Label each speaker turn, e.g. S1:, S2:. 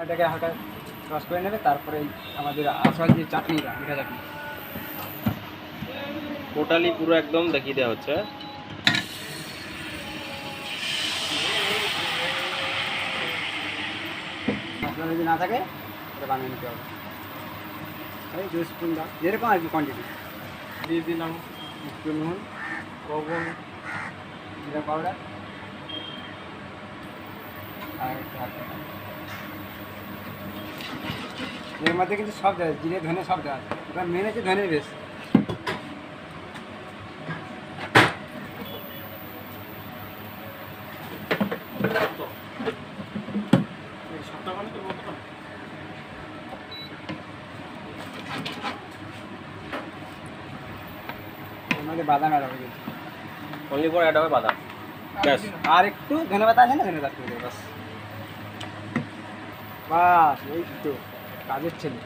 S1: এটাকে হালকা ক্রস করে নেবে, তারপরে আমাদের আসল যে চাটনিটা, মিঠা চাটনি
S2: টোটালি পুরো একদম দেখিয়ে দেওয়া হচ্ছে।
S1: মশলা যদি না থাকে এটা বানিয়ে নিতে হবে। এই 2 স্পুন দাও, যেরকম আর কি কোয়ান্টিটি।
S2: দিয়ে দিলাম
S1: একটু নুন,
S2: লবণ,
S1: জিরা পাউডার আর একটু হালকা। এর মধ্যে কিন্তু সব দেওয়া, জিরে ধনে সব দেওয়া আছে। এবার মেন হচ্ছে ধনের বেশ। এর মধ্যে বাদাম অ্যাড হবে কিন্তু।
S2: অনলি ফর অ্যাড হবে বাদাম, ব্যাস।
S1: আর একটু ধনে পাতা আছে না, ধনে পাতা করে দেবো বাস। বাস এই তো কাজের ছেলে।